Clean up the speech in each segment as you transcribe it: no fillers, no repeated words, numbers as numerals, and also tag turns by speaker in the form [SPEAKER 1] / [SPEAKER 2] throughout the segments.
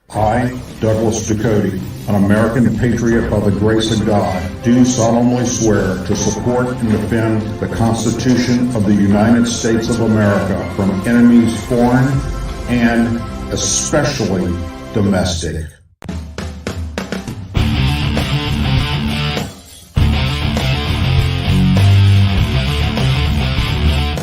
[SPEAKER 1] I, Douglas Ducote, an American patriot by the grace of God, do solemnly swear to support and defend the Constitution of the United States of America from enemies foreign and especially domestic.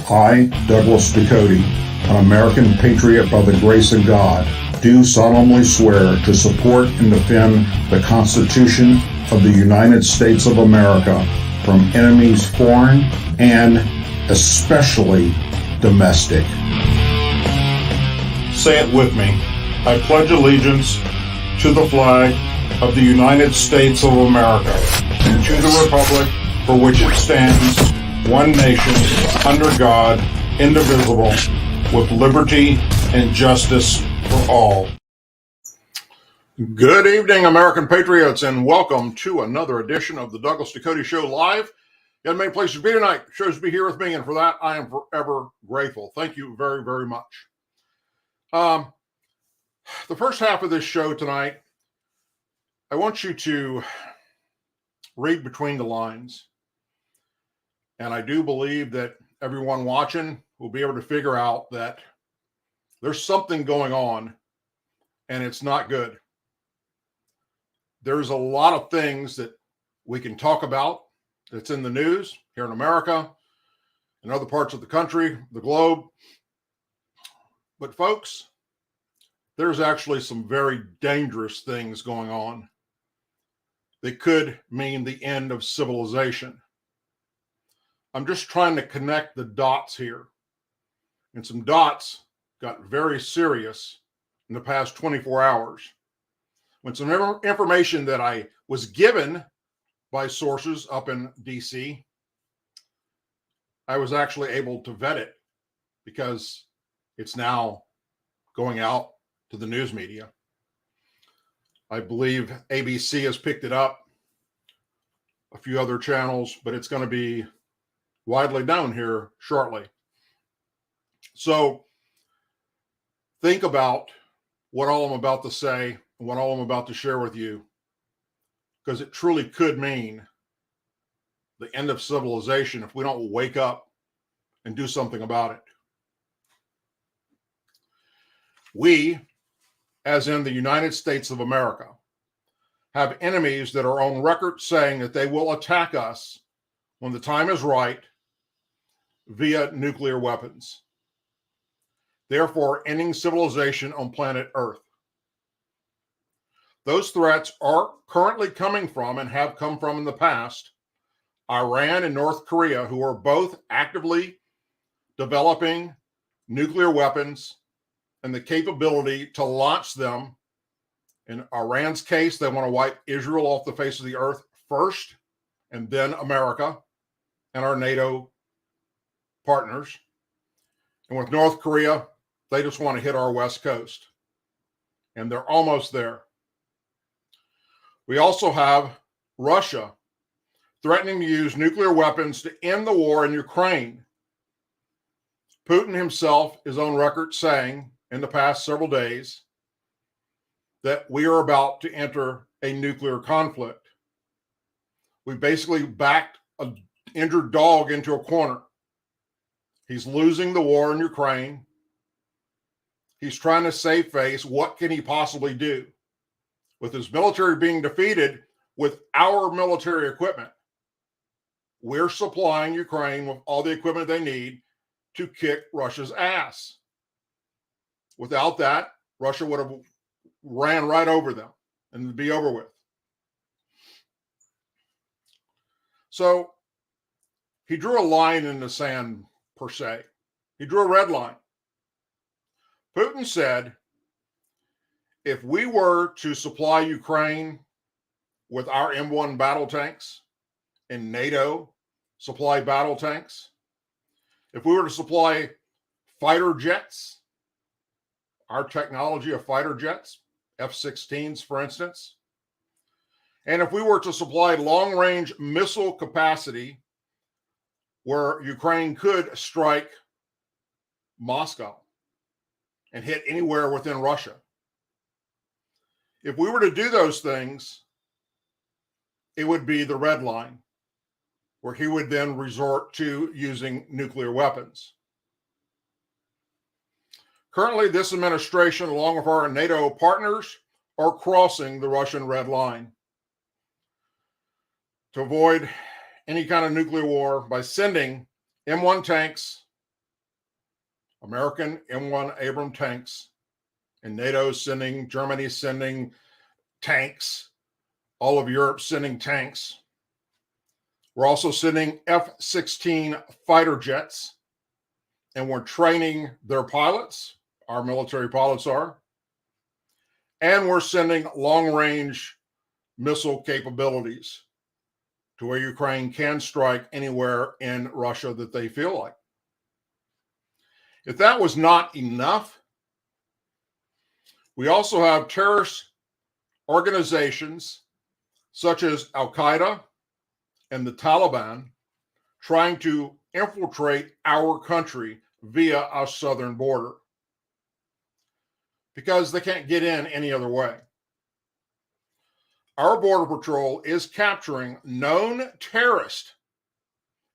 [SPEAKER 1] I, Douglas Ducote, an American patriot by the grace of God, do solemnly swear to support and defend the Constitution of the United States of America from enemies foreign and especially domestic. Say it with me. I pledge allegiance to the flag of the United States of America and to the republic for which it stands, one nation, under God, indivisible, with liberty and justice for all. Good evening, American patriots, and welcome to another edition of the Douglas Ducote Show live. You have many places to be tonight. Shows to be here with me, and for that, I am forever grateful. Thank you very, very much. The first half of this show tonight, I want you to read between the lines. And I do believe that everyone watching will be able to figure out that there's something going on and it's not good. There's a lot of things that we can talk about that's in the news here in America and other parts of the country, the globe. But folks, there's actually some very dangerous things going on that could mean the end of civilization. I'm just trying to connect the dots here. And some dots got very serious in the past 24 hours. When some information that I was given by sources up in DC, I was actually able to vet it because it's now going out to the news media. I believe ABC has picked it up, a few other channels, but it's going to be widely known here shortly. So think about what all I'm about to say and what all I'm about to share with you, because it truly could mean the end of civilization if we don't wake up and do something about it. We, as in the United States of America, have enemies that are on record saying that they will attack us when the time is right via nuclear weapons, therefore ending civilization on planet Earth. Those threats are currently coming from and have come from in the past Iran and North Korea, who are both actively developing nuclear weapons and the capability to launch them. In Iran's case, they want to wipe Israel off the face of the earth first, and then America and our NATO partners. And with North Korea, they just want to hit our West Coast. And they're almost there. We also have Russia threatening to use nuclear weapons to end the war in Ukraine. Putin himself is on record saying in the past several days that we are about to enter a nuclear conflict. We basically backed an injured dog into a corner. He's losing the war in Ukraine. He's trying to save face. What can he possibly do? With his military being defeated with our military equipment, we're supplying Ukraine with all the equipment they need to kick Russia's ass. Without that, Russia would have ran right over them and it'd be over with. So he drew a line in the sand, per se. He drew a red line. Putin said, if we were to supply Ukraine with our M1 battle tanks and NATO supply battle tanks, if we were to supply fighter jets, our technology of fighter jets, F-16s, for instance, and if we were to supply long-range missile capacity where Ukraine could strike Moscow and hit anywhere within Russia, If we were to do those things, it would be the red line, where he would then resort to using nuclear weapons. Currently, this administration, along with our NATO partners, are crossing the Russian red line to avoid any kind of nuclear war by sending M1 tanks, American M1 Abram tanks, and NATO sending, Germany sending tanks, all of Europe sending tanks. We're also sending F-16 fighter jets, and we're training their pilots, our military pilots are, and we're sending long-range missile capabilities to where Ukraine can strike anywhere in Russia that they feel like. If that was not enough, we also have terrorist organizations such as Al-Qaeda and the Taliban trying to infiltrate our country via our southern border because they can't get in any other way. Our Border Patrol is capturing known terrorists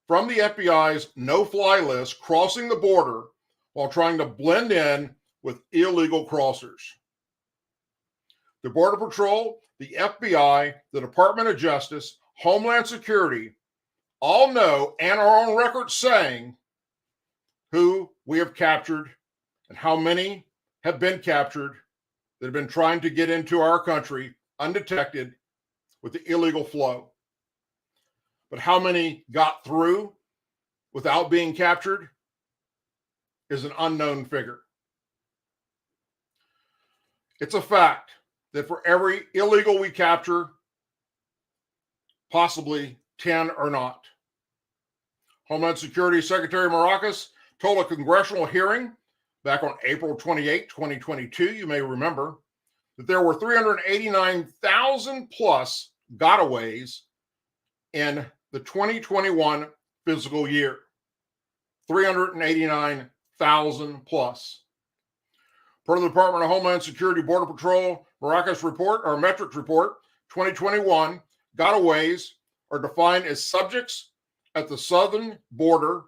[SPEAKER 1] from the FBI's no-fly list crossing the border while trying to blend in with illegal crossers. The Border Patrol, the FBI, the Department of Justice, Homeland Security all know and are on record saying who we have captured and how many have been captured that have been trying to get into our country undetected with the illegal flow. But how many got through without being captured is an unknown figure. It's a fact that for every illegal we capture, possibly 10 are not. Homeland Security Secretary Maracas told a congressional hearing back on April 28, 2022, you may remember, that there were 389,000 plus gotaways in the 2021 fiscal year. 389,000 plus. Per the Department of Homeland Security Border Patrol Maracas report, or metrics report, 2021 gotaways are defined as subjects at the southern border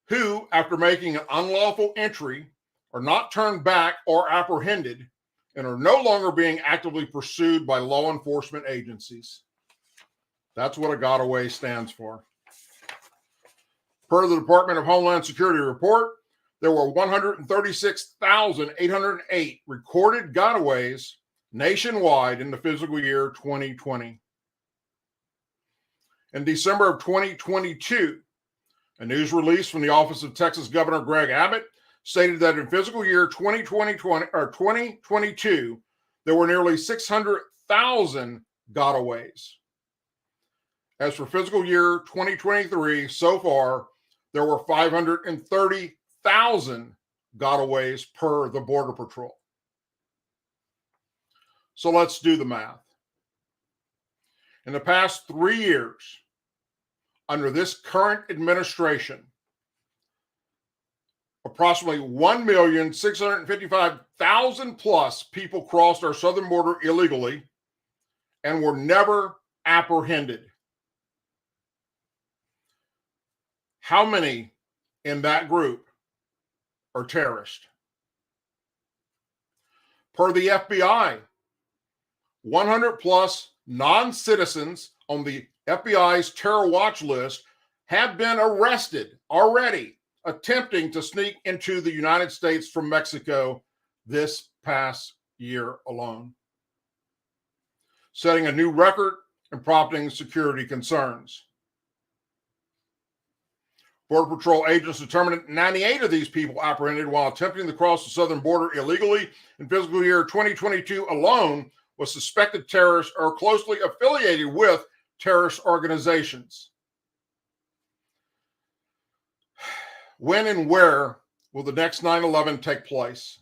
[SPEAKER 1] who, after making an unlawful entry, are not turned back or apprehended and are no longer being actively pursued by law enforcement agencies. That's what a gotaway stands for. Per the Department of Homeland Security report, there were 136,808 recorded gotaways nationwide in the fiscal year 2020. In December of 2022, a news release from the office of Texas Governor Greg Abbott stated that in fiscal year 2022, there were nearly 600,000 gotaways. As for fiscal year 2023, so far, there were 530,000 gotaways per the Border Patrol. So let's do the math. In the past 3 years, under this current administration, approximately 1,655,000 plus people crossed our southern border illegally and were never apprehended. How many in that group are terrorists? Per the FBI, 100 plus non-citizens on the FBI's terror watch list have been arrested already attempting to sneak into the United States from Mexico this past year alone, setting a new record and prompting security concerns. Border Patrol agents determined that 98 of these people apprehended while attempting to cross the southern border illegally in fiscal year 2022 alone was suspected terrorists or closely affiliated with terrorist organizations. When and where will the next 9/11 take place?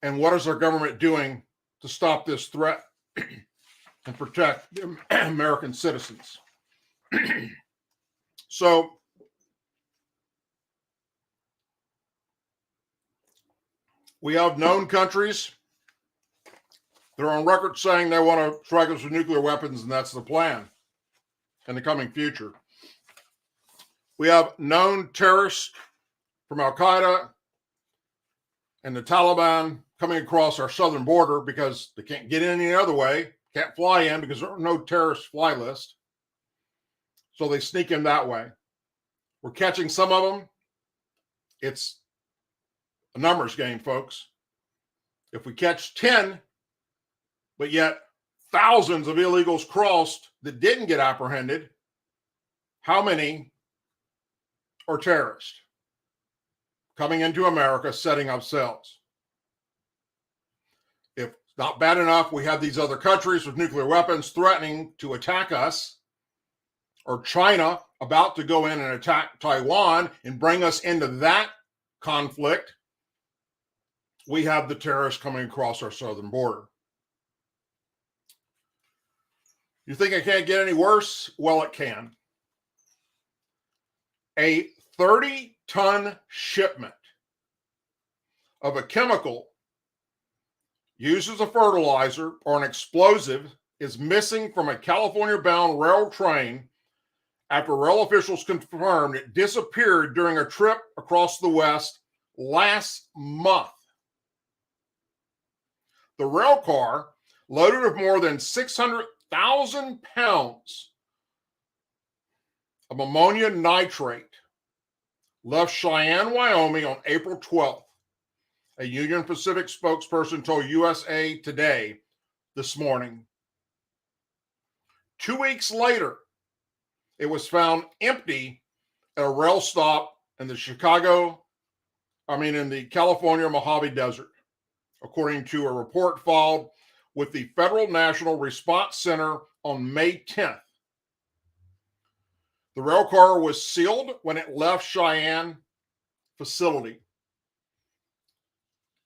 [SPEAKER 1] And what is our government doing to stop this threat and protect the American citizens? So, we have known countries They're on record saying they want to strike us with nuclear weapons, and that's the plan in the coming future. We have known terrorists from Al-Qaeda and the Taliban coming across our southern border because they can't get in any other way, can't fly in because there are no terrorist fly list. So they sneak in that way. We're catching some of them. It's a numbers game, folks. If we catch 10, but yet thousands of illegals crossed that didn't get apprehended, how many are terrorists coming into America, setting up cells? If not bad enough, we have these other countries with nuclear weapons threatening to attack us, or China about to go in and attack Taiwan and bring us into that conflict. We have the terrorists coming across our southern border. You think it can't get any worse? Well, it can. A 30-ton shipment of a chemical used as a fertilizer or an explosive is missing from a California-bound rail train after rail officials confirmed it disappeared during a trip across the West last month. The rail car, loaded with more than 600,000 pounds of ammonia nitrate, left Cheyenne, Wyoming on April 12th. A Union Pacific spokesperson told USA Today this morning. 2 weeks later, it was found empty at a rail stop in the California Mojave Desert, according to a report filed with the Federal National Response Center on May 10th. The rail car was sealed when it left Cheyenne facility,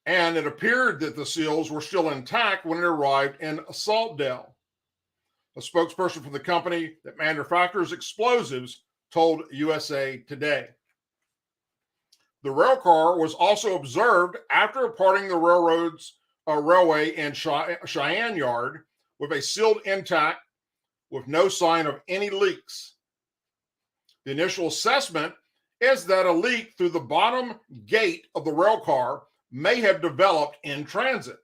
[SPEAKER 1] and it appeared that the seals were still intact when it arrived in Saltdale. A spokesperson for the company that manufactures explosives told USA Today. The rail car was also observed after departing the railway in Cheyenne Yard with a sealed intact with no sign of any leaks. The initial assessment is that a leak through the bottom gate of the rail car may have developed in transit.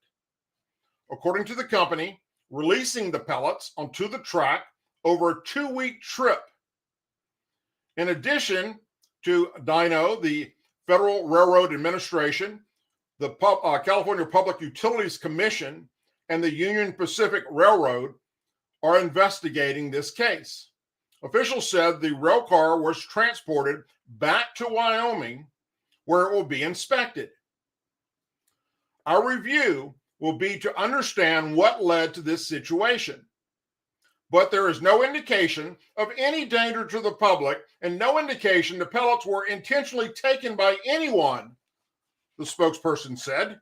[SPEAKER 1] According to the company, releasing the pellets onto the track over a 2-week trip. In addition to DINO, the Federal Railroad Administration, the California Public Utilities Commission, and the Union Pacific Railroad are investigating this case. Officials said the rail car was transported back to Wyoming, where it will be inspected. Our review will be to understand what led to this situation. But there is no indication of any danger to the public and no indication the pellets were intentionally taken by anyone, the spokesperson said.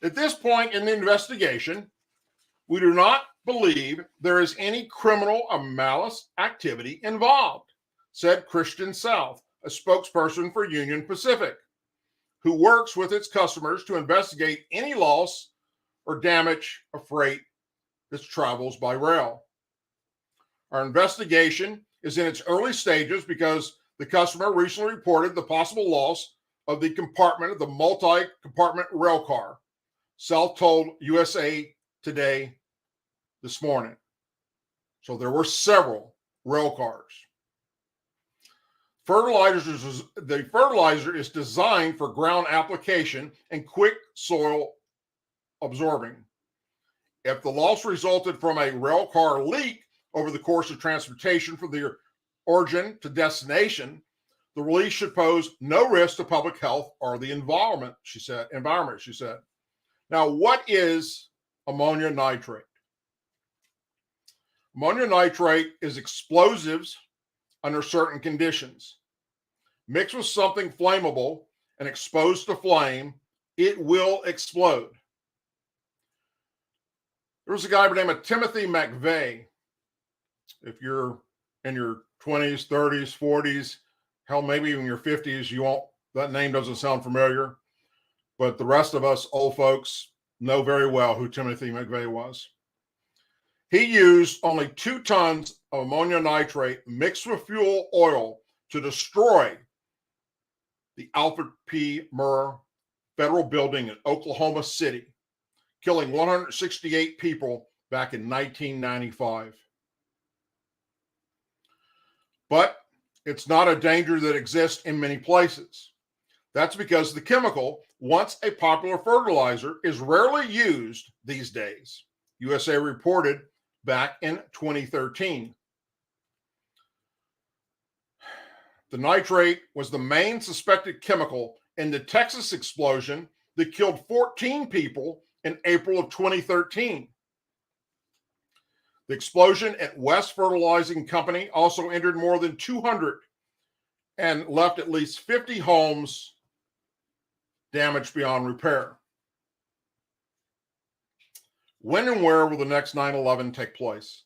[SPEAKER 1] At this point in the investigation, we do not believe there is any criminal or malice activity involved, said Christian South, a spokesperson for Union Pacific, who works with its customers to investigate any loss or damage of freight that travels by rail. Our investigation is in its early stages because the customer recently reported the possible loss of the compartment of the multi-compartment rail car, South told USA Today this morning. So there were several rail cars. The fertilizer is designed for ground application and quick soil absorbing. If the loss resulted from a rail car leak over the course of transportation from the origin to destination, the release should pose no risk to public health or the environment, she said. Now, what is ammonia nitrate? Ammonia nitrate is explosives under certain conditions. Mixed with something flammable and exposed to flame, it will explode. There was a guy by the name of Timothy McVeigh. If you're in your 20s, 30s, 40s, hell, maybe even your 50s, that name doesn't sound familiar. but the rest of us old folks know very well who Timothy McVeigh was. He used only 2 tons of ammonia nitrate mixed with fuel oil to destroy the Alfred P. Murrah Federal Building in Oklahoma City, killing 168 people back in 1995. But it's not a danger that exists in many places. That's because the chemical, once a popular fertilizer, is rarely used these days. USA reported back in 2013. The nitrate was the main suspected chemical in the Texas explosion that killed 14 people in April of 2013. The explosion at West Fertilizing Company also injured more than 200 and left at least 50 homes damaged beyond repair. When and where will the next 9/11 take place?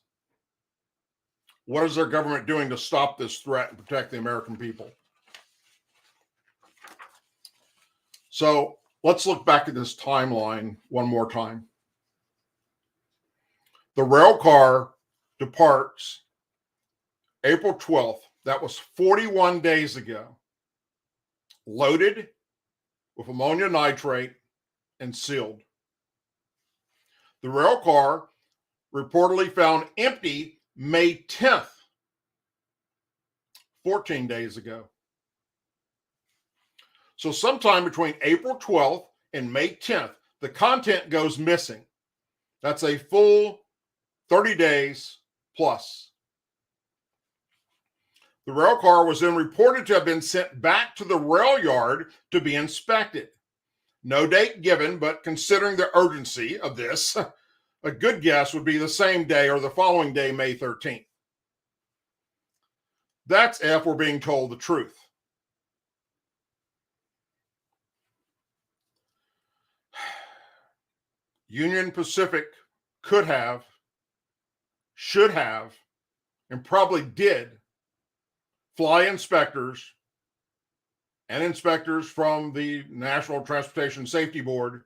[SPEAKER 1] What is our government doing to stop this threat and protect the American people? So let's look back at this timeline one more time. The rail car departs April 12th. That was 41 days ago, loaded with ammonia nitrate and sealed. The rail car reportedly found empty May 10th, 14 days ago. So sometime between April 12th and May 10th, the content goes missing. That's a full 30 days plus. The rail car was then reported to have been sent back to the rail yard to be inspected. No date given, but considering the urgency of this, a good guess would be the same day or the following day, May 13th. That's if we're being told the truth. Union Pacific could have, should have, and probably did fly inspectors and inspectors from the National Transportation Safety Board,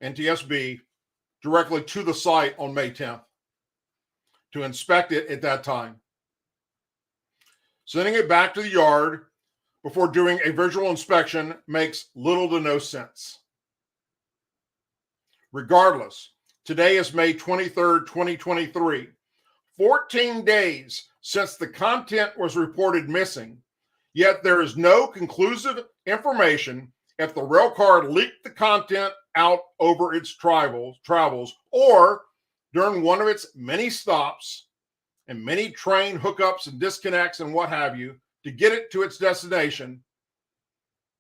[SPEAKER 1] NTSB, directly to the site on May 10th to inspect it at that time. Sending it back to the yard before doing a visual inspection makes little to no sense. Regardless, today is May 23rd, 2023, 14 days since the content was reported missing, yet there is no conclusive information if the rail car leaked the content out over its travels or during one of its many stops and many train hookups and disconnects and what have you to get it to its destination.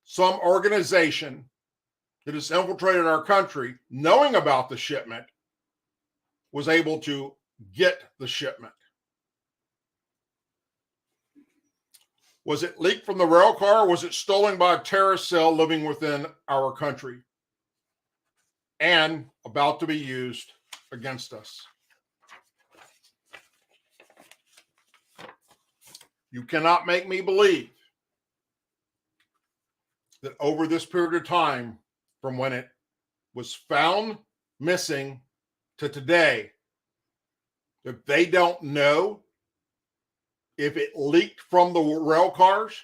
[SPEAKER 1] Some organization that has infiltrated our country, knowing about the shipment, was able to get the shipment. Was it leaked from the rail car, or was it stolen by a terrorist cell living within our country and about to be used against us? You cannot make me believe that over this period of time, from when it was found missing to today, that they don't know if it leaked from the rail cars.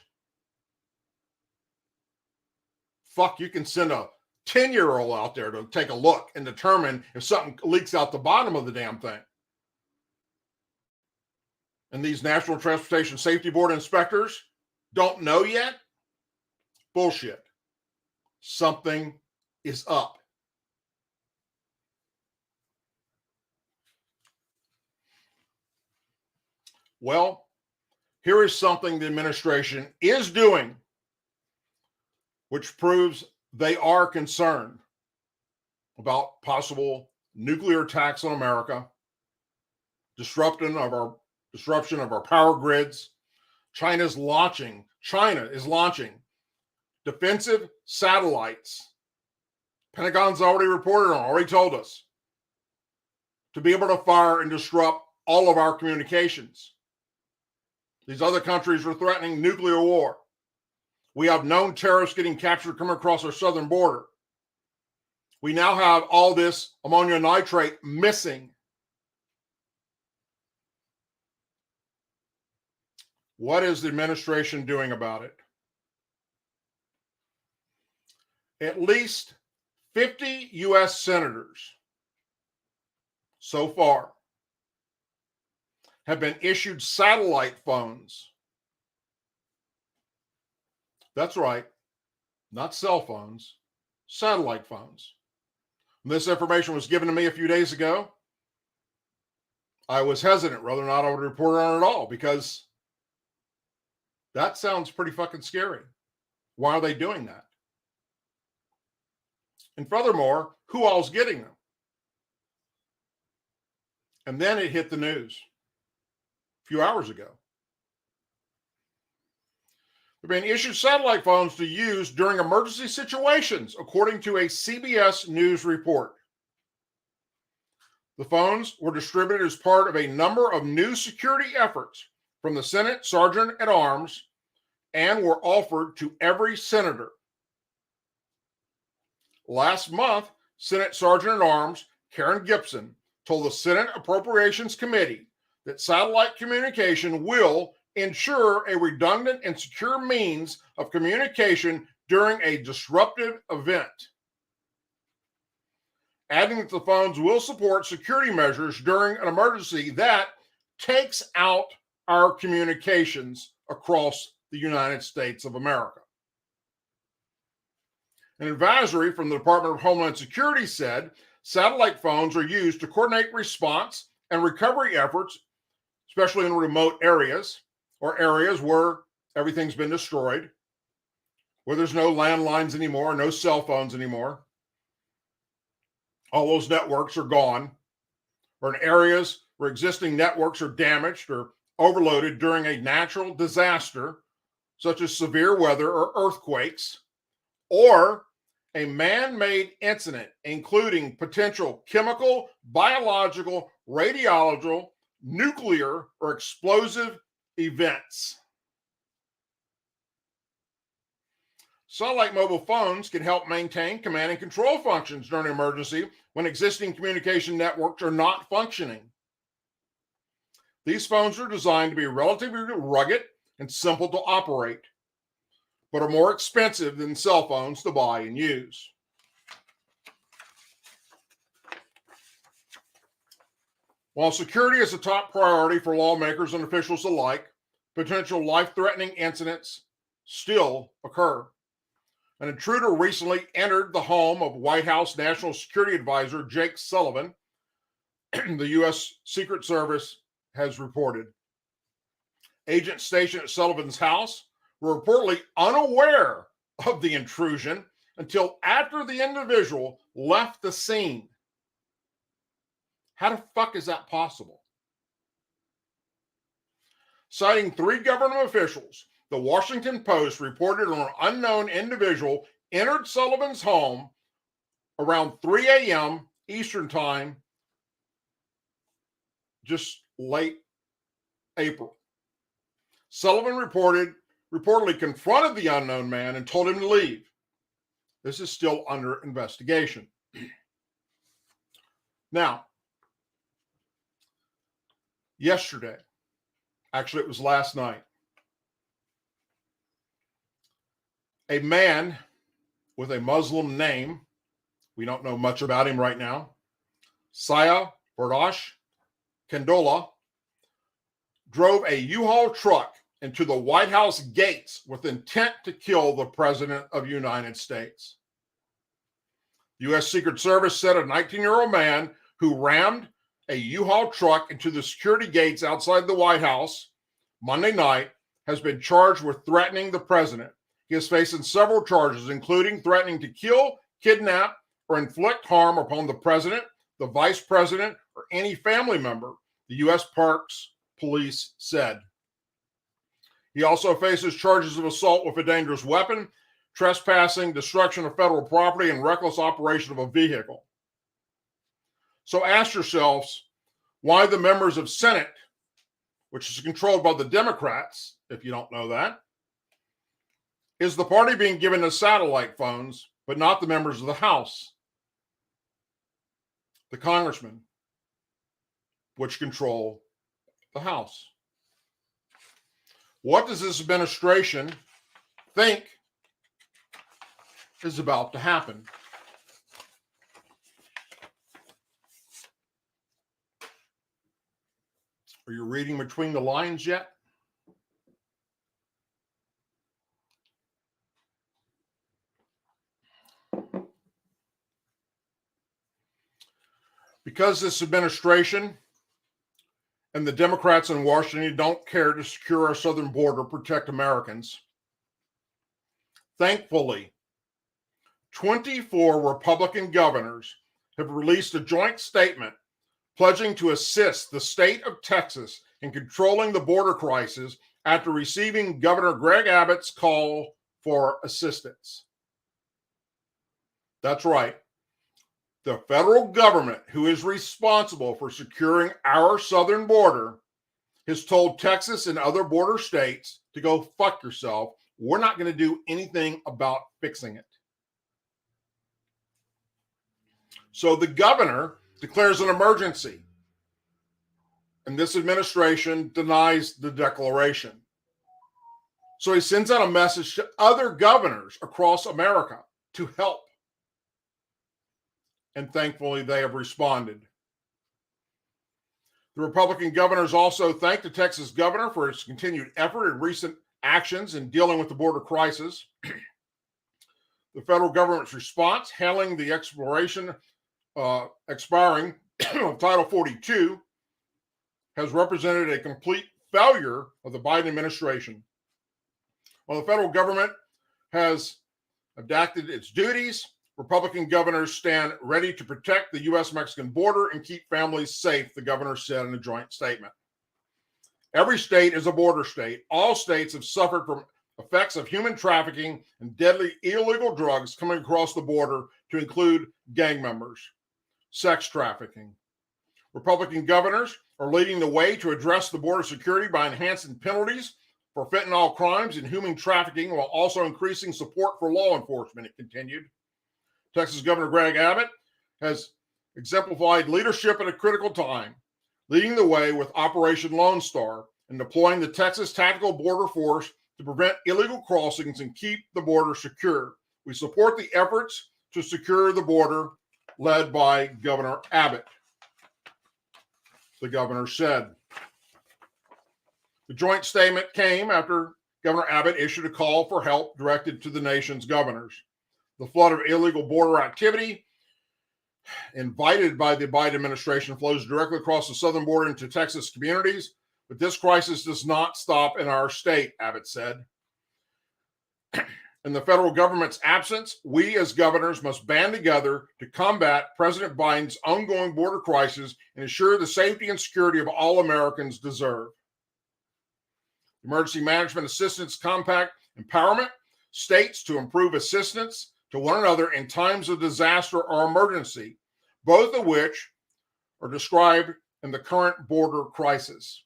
[SPEAKER 1] Fuck, you can send a 10-year-old out there to take a look and determine if something leaks out the bottom of the damn thing. And these National Transportation Safety Board inspectors don't know yet? Bullshit. Something is up. Well, here is something the administration is doing, which proves they are concerned about possible nuclear attacks on America, disruption of our power grids. China is launching defensive satellites. Pentagon's already told us, to be able to fire and disrupt all of our communications. These other countries are threatening nuclear war. We have known terrorists getting captured coming across our southern border. We now have all this ammonium nitrate missing. What is the administration doing about it? At least 50 U.S. senators so far have been issued satellite phones. That's right, not cell phones, satellite phones. When this information was given to me a few days ago, I was hesitant whether or not I would report on it at all, because that sounds pretty fucking scary. Why are they doing that? And furthermore, who all's getting them? And then it hit the news a few hours ago. They're being issued satellite phones to use during emergency situations, according to a CBS News report. The phones were distributed as part of a number of new security efforts from the Senate Sergeant at Arms and were offered to every senator. Last month, Senate Sergeant at Arms Karen Gibson told the Senate Appropriations Committee that satellite communication will ensure a redundant and secure means of communication during a disruptive event, adding that the phones will support security measures during an emergency that takes out our communications across the United States of America. An advisory from the Department of Homeland Security said satellite phones are used to coordinate response and recovery efforts, especially in remote areas or areas where everything's been destroyed, where there's no landlines anymore, no cell phones anymore. All those networks are gone, or in areas where existing networks are damaged or overloaded during a natural disaster, such as severe weather or earthquakes, or a man-made incident, including potential chemical, biological, radiological, nuclear, or explosive events. Satellite mobile phones can help maintain command and control functions during an emergency when existing communication networks are not functioning. These phones are designed to be relatively rugged and simple to operate, but are more expensive than cell phones to buy and use. While security is a top priority for lawmakers and officials alike, potential life-threatening incidents still occur. An intruder recently entered the home of White House National Security Advisor Jake Sullivan, the U.S. Secret Service has reported. Agents stationed at Sullivan's house were reportedly unaware of the intrusion until after the individual left the scene. How the fuck is that possible? Citing 3 government officials, the Washington Post reported an unknown individual entered Sullivan's home around 3 a.m. Eastern Time, just late April. Sullivan reportedly confronted the unknown man and told him to leave. This is still under investigation. Now, yesterday, actually it was last night, a man with a Muslim name, we don't know much about him right now, Saya Bardash Kendola, drove a U-Haul truck into the White House gates with intent to kill the President of the United States. The U.S. Secret Service said a 19-year-old man who rammed a U-Haul truck into the security gates outside the White House Monday night has been charged with threatening the president. He is facing several charges, including threatening to kill, kidnap, or inflict harm upon the president, the vice president, or any family member, the U.S. Parks Police said. He also faces charges of assault with a dangerous weapon, trespassing, destruction of federal property, and reckless operation of a vehicle. So ask yourselves why the members of Senate, which is controlled by the Democrats, if you don't know that, is the party being given the satellite phones, but not the members of the House? the congressmen, which control the House. What does this administration think is about to happen? Are you reading between the lines yet? Because this administration and the Democrats in Washington don't care to secure our southern border, protect Americans, thankfully, 24 Republican governors have released a joint statement pledging to assist the state of Texas in controlling the border crisis after receiving Governor Greg Abbott's call for assistance. That's right. The federal government, who is responsible for securing our southern border, has told Texas and other border states to go fuck yourself. We're not going to do anything about fixing it. So the governor declares an emergency, and this administration denies the declaration. So he sends out a message to other governors across America to help. And thankfully, they have responded. The Republican governors also thanked the Texas governor for his continued effort and recent actions in dealing with the border crisis. The federal government's response, handling the expiring of Title 42, has represented a complete failure of the Biden administration. While the federal government has adapted its duties, Republican governors stand ready to protect the U.S.-Mexican border and keep families safe, the governor said in a joint statement. Every state is a border state. All states have suffered from effects of human trafficking and deadly illegal drugs coming across the border, to include gang members, sex trafficking. Republican governors are leading the way to address the border security by enhancing penalties for fentanyl crimes and human trafficking, while also increasing support for law enforcement, it continued. Texas Governor Greg Abbott has exemplified leadership at a critical time, leading the way with Operation Lone Star and deploying the Texas Tactical Border Force to prevent illegal crossings and keep the border secure. We support the efforts to secure the border led by Governor Abbott, the governor said. The joint statement came after Governor Abbott issued a call for help directed to the nation's governors. The flood of illegal border activity invited by the Biden administration flows directly across the southern border into Texas communities, but this crisis does not stop in our state, Abbott said. In the federal government's absence, we as governors must band together to combat President Biden's ongoing border crisis and ensure the safety and security of all Americans deserve. Emergency Management Assistance Compact empowerment states to improve assistance to one another in times of disaster or emergency, both of which are described in the current border crisis.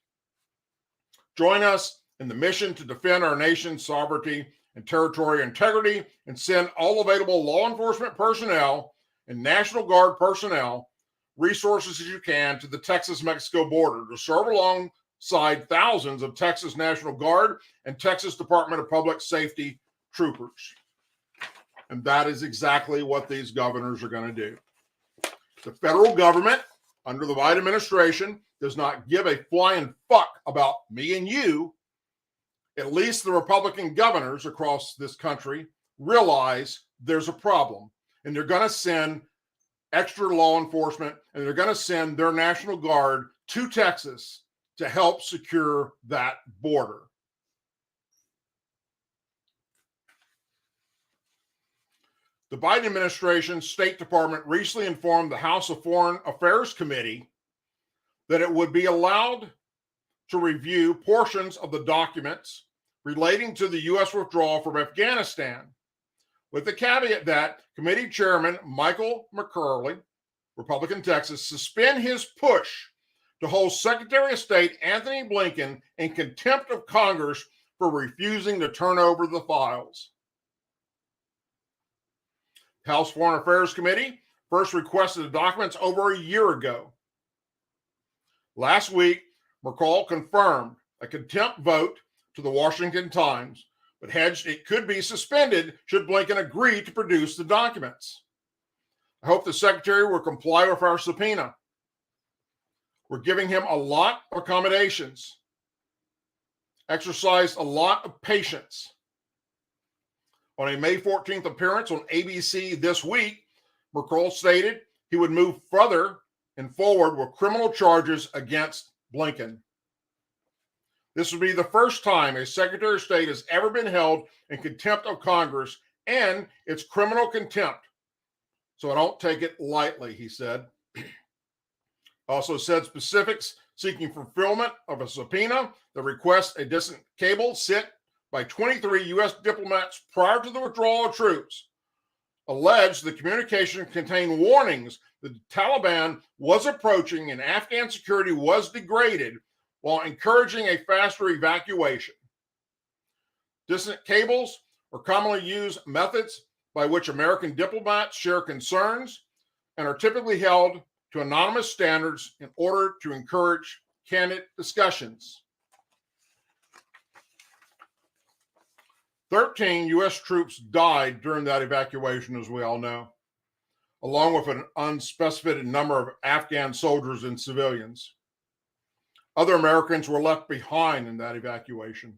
[SPEAKER 1] Join us in the mission to defend our nation's sovereignty and territorial integrity, and send all available law enforcement personnel and National Guard personnel resources as you can to the Texas-Mexico border to serve alongside thousands of Texas National Guard and Texas Department of Public Safety troopers. And that is exactly what these governors are going to do. The federal government, under the Biden administration, does not give a flying fuck about me and you. At least the Republican governors across this country realize there's a problem, and they're going to send extra law enforcement, and they're going to send their National Guard to Texas to help secure that border. The Biden administration's State Department recently informed the House of Foreign Affairs Committee that it would be allowed to review portions of the documents relating to the U.S. withdrawal from Afghanistan, with the caveat that Committee Chairman Michael McCurley, Republican Texas, suspend his push to hold Secretary of State Anthony Blinken in contempt of Congress for refusing to turn over the files. House Foreign Affairs Committee first requested the documents over a year ago. Last week, McCall confirmed a contempt vote to the Washington Times, but hedged it could be suspended should Blinken agree to produce the documents. I hope the Secretary will comply with our subpoena. We're giving him a lot of accommodations, exercised a lot of patience. On a May 14th appearance on ABC This Week, McCall stated he would move further and forward with criminal charges against Blinken. This would be the first time a Secretary of State has ever been held in contempt of Congress, and it's criminal contempt. So I don't take it lightly, he said. Also said specifics seeking fulfillment of a subpoena that requests a distant cable sent by 23 U.S. diplomats prior to the withdrawal of troops. Alleged the communication contained warnings that the Taliban was approaching and Afghan security was degraded while encouraging a faster evacuation. Distant cables are commonly used methods by which American diplomats share concerns and are typically held to anonymous standards in order to encourage candid discussions. 13 U.S. troops died during that evacuation, as we all know, along with an unspecified number of Afghan soldiers and civilians. Other Americans were left behind in that evacuation.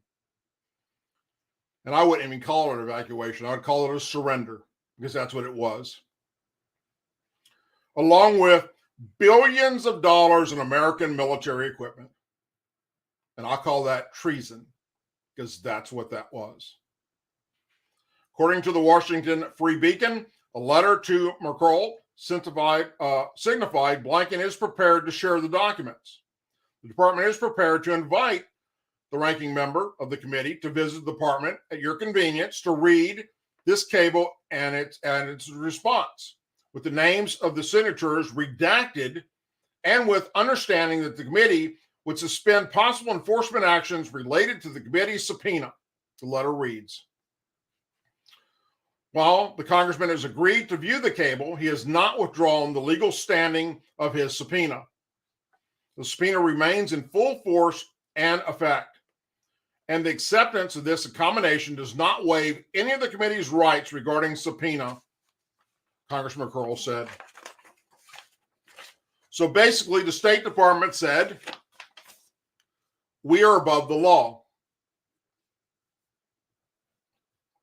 [SPEAKER 1] And I wouldn't even call it an evacuation. I would call it a surrender, because that's what it was. Along with billions of dollars in American military equipment. And I call that treason, because that's what that was. According to the Washington Free Beacon, a letter to McCall signified Blinken is prepared to share the documents. The department is prepared to invite the ranking member of the committee to visit the department at your convenience to read this cable and its response, with the names of the signatures redacted and with understanding that the committee would suspend possible enforcement actions related to the committee's subpoena, the letter reads. While the congressman has agreed to view the cable, he has not withdrawn the legal standing of his subpoena. The subpoena remains in full force and effect, and the acceptance of this accommodation does not waive any of the committee's rights regarding subpoena, Congressman McCall said. So basically, the State Department said, we are above the law.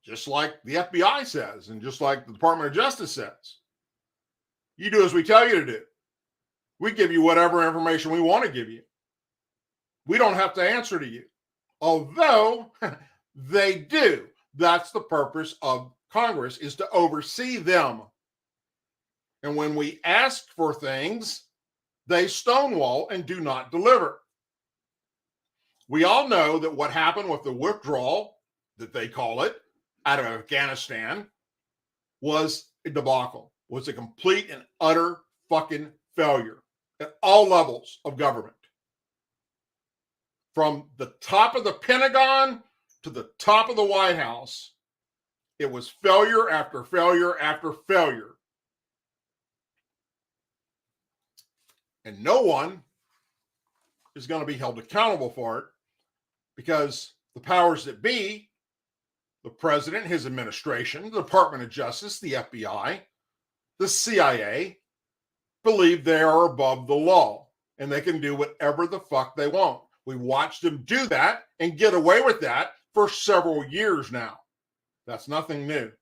[SPEAKER 1] Just like the FBI says, and just like the Department of Justice says. You do as we tell you to do. We give you whatever information we want to give you. We don't have to answer to you. Although they do. That's the purpose of Congress, is to oversee them. And when we ask for things, they stonewall and do not deliver. We all know that what happened with the withdrawal, that they call it, out of Afghanistan was a debacle, was a complete and utter fucking failure at all levels of government. From the top of the Pentagon to the top of the White House, it was failure after failure after failure. And no one is going to be held accountable for it, because the powers that be, the president, his administration, the Department of Justice, the FBI, the CIA, believe they are above the law and they can do whatever the fuck they want. We watched them do that and get away with that for several years now. That's nothing new.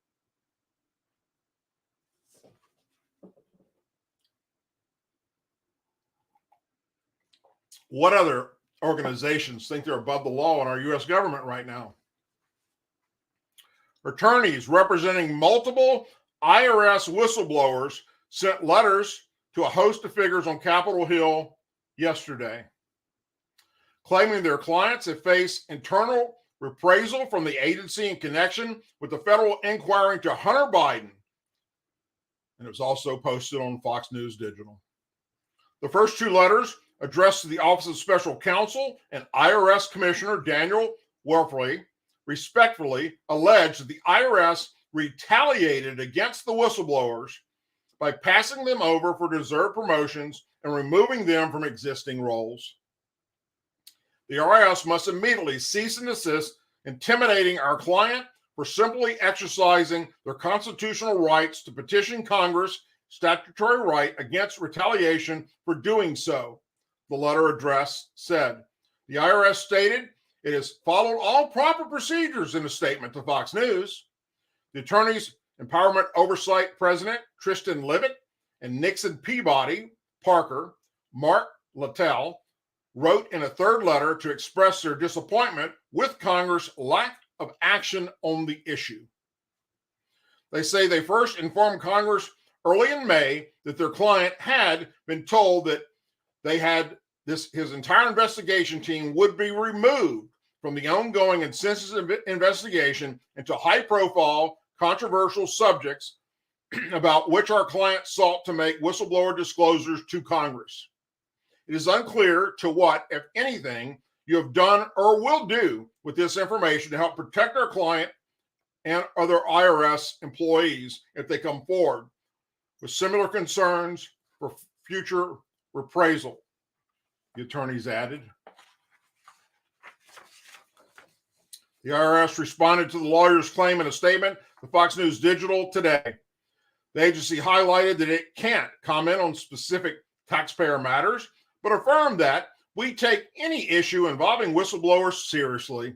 [SPEAKER 1] What other organizations think they're above the law in our U.S. government right now? Attorneys representing multiple IRS whistleblowers sent letters to a host of figures on Capitol Hill yesterday, claiming their clients have faced internal reprisal from the agency in connection with the federal inquiry into Hunter Biden. And it was also posted on Fox News Digital. The first two letters, addressed to the Office of Special Counsel and IRS Commissioner Daniel Werfel, respectfully allege that the IRS retaliated against the whistleblowers by passing them over for deserved promotions and removing them from existing roles. The IRS must immediately cease and desist intimidating our client for simply exercising their constitutional rights to petition Congress, statutory right against retaliation for doing so, the letter address said. The IRS stated it has followed all proper procedures in a statement to Fox News. The Attorney's Empowerment Oversight President, Tristan Levitt, and Nixon Peabody, Parker, Mark Littell, wrote in a third letter to express their disappointment with Congress' lack of action on the issue. They say they first informed Congress early in May that their client had been told that they had his entire investigation team would be removed from the ongoing and sensitive investigation into high-profile, controversial subjects about which our client sought to make whistleblower disclosures to Congress. It is unclear to what, if anything, you have done or will do with this information to help protect our client and other IRS employees if they come forward with similar concerns for future reprisal, the attorneys added. The IRS responded to the lawyer's claim in a statement to Fox News Digital today. The agency highlighted that it can't comment on specific taxpayer matters, but affirmed that we take any issue involving whistleblowers seriously.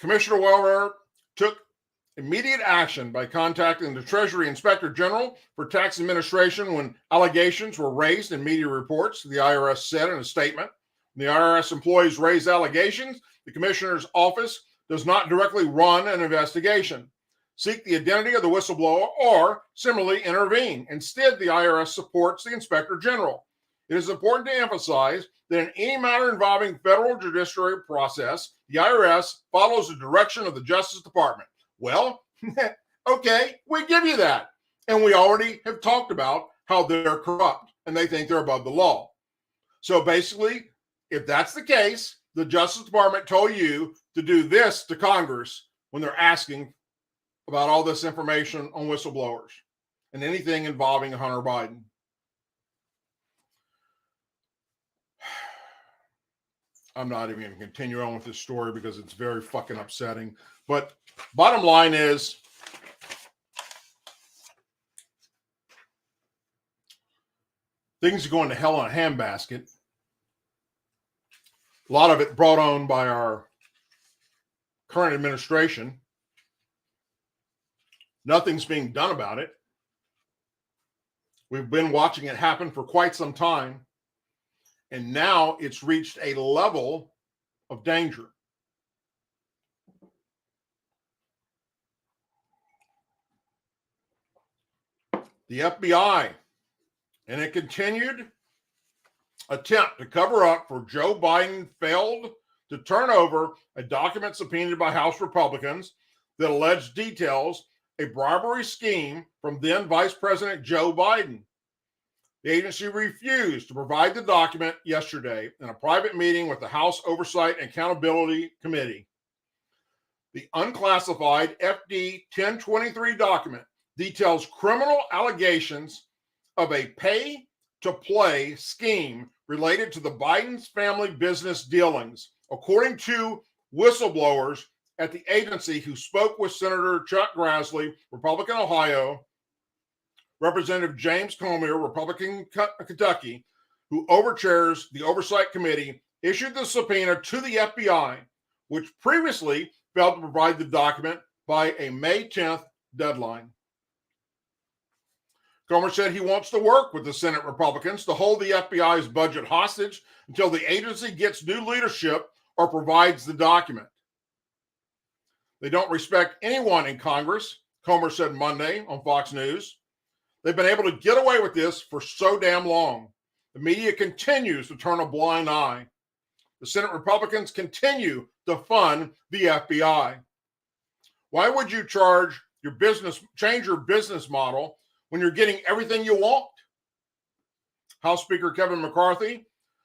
[SPEAKER 1] Commissioner Welner took immediate action by contacting the Treasury Inspector General for Tax Administration when allegations were raised in media reports, the IRS said in a statement. When the IRS employees raise allegations, the Commissioner's office does not directly run an investigation, seek the identity of the whistleblower, or similarly intervene. Instead, the IRS supports the Inspector General. It is important to emphasize that in any matter involving federal judiciary process, the IRS follows the direction of the Justice Department. Well, okay, we give you that. And we already have talked about how they're corrupt and they think they're above the law. So basically, if that's the case, the Justice Department told you to do this to Congress when they're asking about all this information on whistleblowers and anything involving Hunter Biden. I'm not even going to continue on with this story because it's very fucking upsetting. But bottom line is, things are going to hell in a handbasket. A lot of it brought on by our current administration. Nothing's being done about it. We've been watching it happen for quite some time. And now it's reached a level of danger. The FBI, in a continued attempt to cover up for Joe Biden, failed to turn over a document subpoenaed by House Republicans that alleged details a bribery scheme from then Vice President Joe Biden. The agency refused to provide the document yesterday in a private meeting with the House Oversight and Accountability Committee. The unclassified FD 1023 document details criminal allegations of a pay-to-play scheme related to the Biden's family business dealings, according to whistleblowers at the agency who spoke with Senator Chuck Grassley, Republican Ohio, Representative James Comer, Republican Kentucky, who overchairs the Oversight Committee, issued the subpoena to the FBI, which previously failed to provide the document by a May 10th deadline. Comer said he wants to work with the Senate Republicans to hold the FBI's budget hostage until the agency gets new leadership or provides the document. They don't respect anyone in Congress, Comer said Monday on Fox News. They've been able to get away with this for so damn long. The media continues to turn a blind eye. The Senate Republicans continue to fund the FBI. Why would you change your business model when you're getting everything you want? House Speaker Kevin McCarthy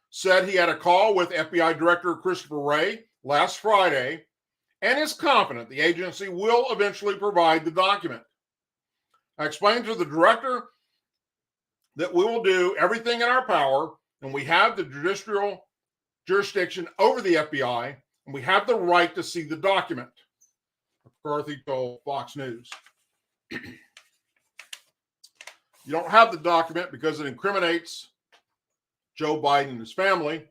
[SPEAKER 1] said he had a call with FBI Director Christopher Wray last Friday and is confident the agency will eventually provide the document. I explained to the director that we will do everything in our power, and we have the judicial jurisdiction over the FBI, and we have the right to see the document, McCarthy told Fox News. You don't have the document because it incriminates Joe Biden and his family,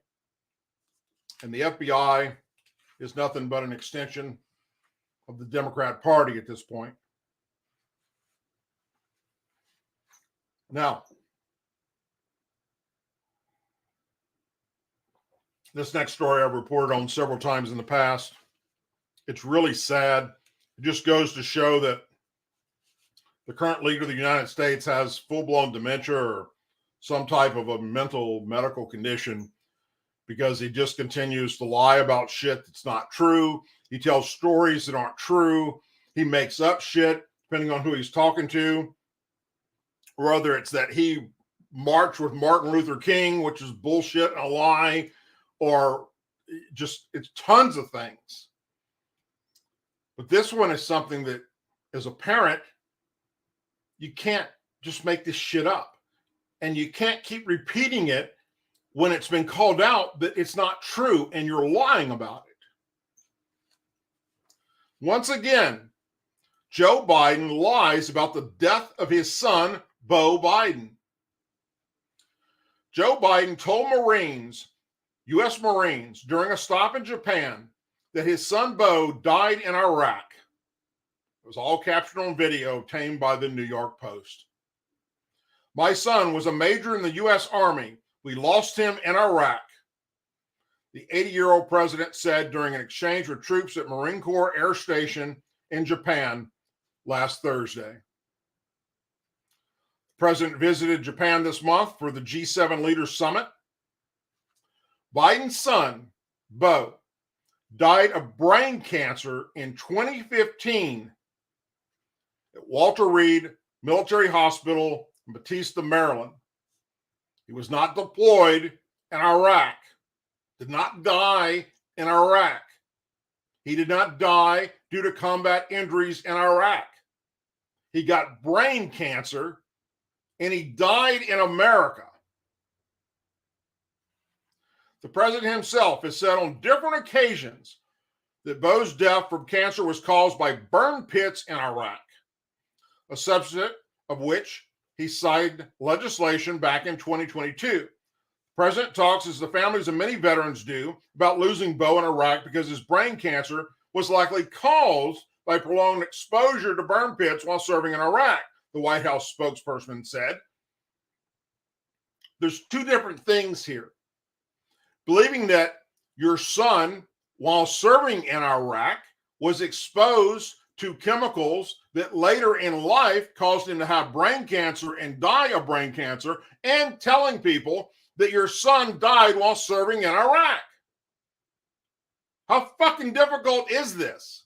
[SPEAKER 1] and the FBI is nothing but an extension of the Democrat Party at this point. Now, this next story I've reported on several times in the past. It's really sad. It just goes to show that the current leader of the United States has full-blown dementia or some type of a mental medical condition, because he just continues to lie about shit that's not true. He tells stories that aren't true. He makes up shit depending on who he's talking to, or whether it's that he marched with Martin Luther King, which is bullshit and a lie, or just it's tons of things. But this one is something that, as a parent, you can't just make this shit up. And you can't keep repeating it when it's been called out that it's not true and you're lying about it. Once again, Joe Biden lies about the death of his son, Beau Biden. Joe Biden told Marines, U.S. Marines, during a stop in Japan, that his son Beau died in Iraq. It was all captured on video obtained by the New York Post. My son was a major in the U.S. Army. We lost him in Iraq, the 80-year-old president said during an exchange with troops at Marine Corps Air Station in Japan last Thursday. The president visited Japan this month for the G7 Leaders Summit. Biden's son, Beau, died of brain cancer in 2015 at Walter Reed Military Hospital in Bethesda, Maryland. He was not deployed in Iraq, did not die in Iraq. He did not die due to combat injuries in Iraq. He got brain cancer and he died in America. The president himself has said on different occasions that Beau's death from cancer was caused by burn pits in Iraq, a subset of which he cited legislation back in 2022. The president talks, as the families of many veterans do, about losing Beau in Iraq because his brain cancer was likely caused by prolonged exposure to burn pits while serving in Iraq, the White House spokesperson said. There's two different things here. Believing that your son, while serving in Iraq, was exposed to chemicals that later in life caused him to have brain cancer and die of brain cancer, and telling people that your son died while serving in Iraq. How fucking difficult is this?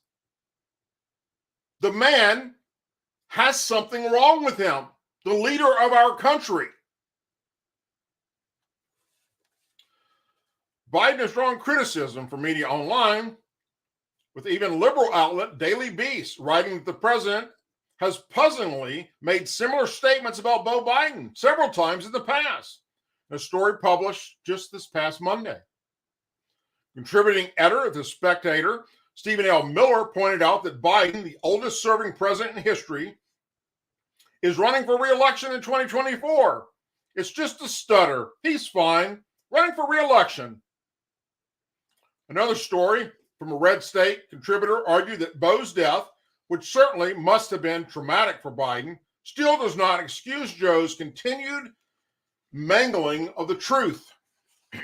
[SPEAKER 1] The man has something wrong with him, the leader of our country. Biden has drawn criticism from media online, with even liberal outlet Daily Beast writing that the president has puzzlingly made similar statements about Beau Biden several times in the past. A story published just this past Monday. Contributing editor of The Spectator, Stephen L. Miller, pointed out that Biden, the oldest serving president in history, is running for re-election in 2024. It's just a stutter. He's fine. Running for re-election. Another story from a red state contributor argued that Beau's death, which certainly must have been traumatic for Biden, still does not excuse Joe's continued mangling of the truth. The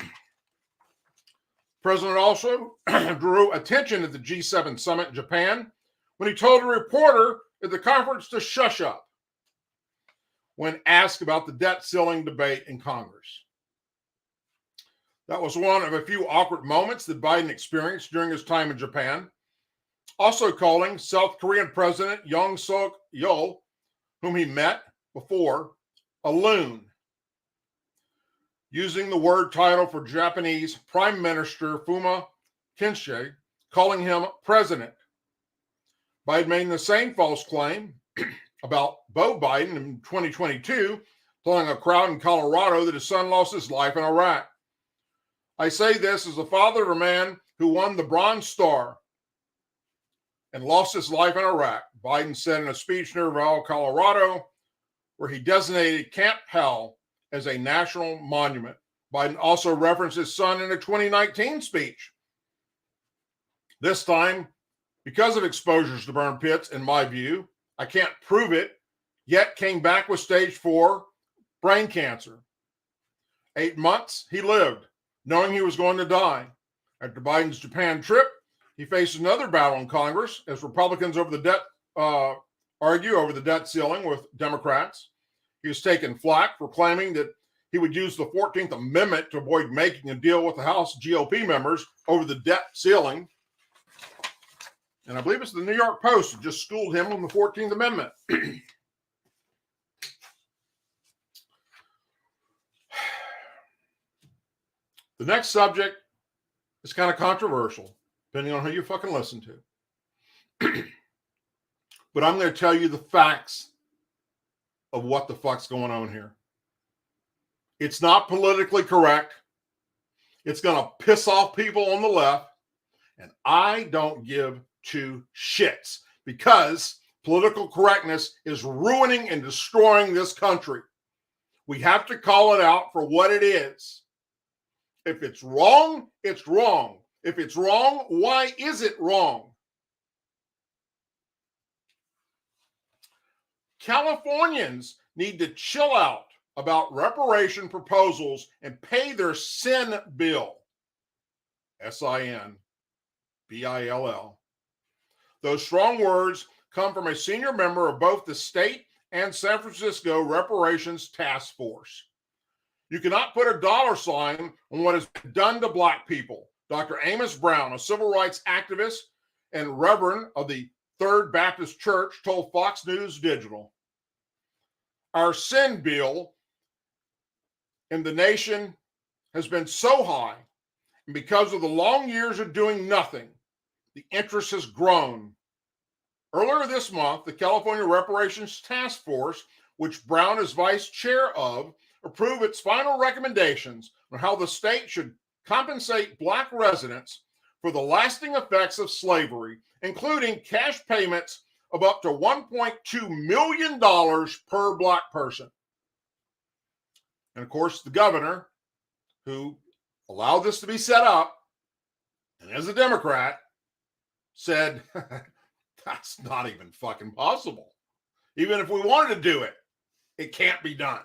[SPEAKER 1] president also drew attention at the G7 summit in Japan when he told a reporter at the conference to shush up when asked about the debt ceiling debate in Congress. That was one of a few awkward moments that Biden experienced during his time in Japan, also calling South Korean President Yoon Suk Yeol, whom he met before, a loon, using the word title for Japanese Prime Minister Fumio Kishida, calling him president. Biden made the same false claim about Beau Biden in 2022, telling a crowd in Colorado that his son lost his life in Iraq. I say this as the father of a man who won the Bronze Star and lost his life in Iraq, Biden said in a speech near Val, Colorado, where he designated Camp Hell as a national monument. Biden also referenced his son in a 2019 speech. This time, because of exposures to burn pits, in my view, I can't prove it, yet came back with stage 4 brain cancer. 8 months he lived, knowing he was going to die. After Biden's Japan trip, he faced another battle in Congress as Republicans argue over the debt ceiling with Democrats. He was taking flack for claiming that he would use the 14th Amendment to avoid making a deal with the House GOP members over the debt ceiling. And I believe it's the New York Post that just schooled him on the 14th Amendment. The next subject is kind of controversial, depending on who you fucking listen to. But I'm going to tell you the facts of what the fuck's going on here. It's not politically correct. It's going to piss off people on the left. And I don't give two shits because political correctness is ruining and destroying this country. We have to call it out for what it is. If it's wrong, it's wrong. If it's wrong, why is it wrong? Californians need to chill out about reparation proposals and pay their SIN bill. SINBILL. Those strong words come from a senior member of both the state and San Francisco Reparations Task Force. You cannot put a dollar sign on what has been done to Black people. Dr. Amos Brown, a civil rights activist and reverend of the Third Baptist Church, told Fox News Digital. Our SIN bill in the nation has been so high, and because of the long years of doing nothing, the interest has grown. Earlier this month, the California Reparations Task Force, which Brown is vice chair of, approved its final recommendations on how the state should compensate Black residents for the lasting effects of slavery, including cash payments of up to $1.2 million per Black person. And of course, the governor, who allowed this to be set up, and as a Democrat, said, that's not even fucking possible. Even if we wanted to do it, it can't be done.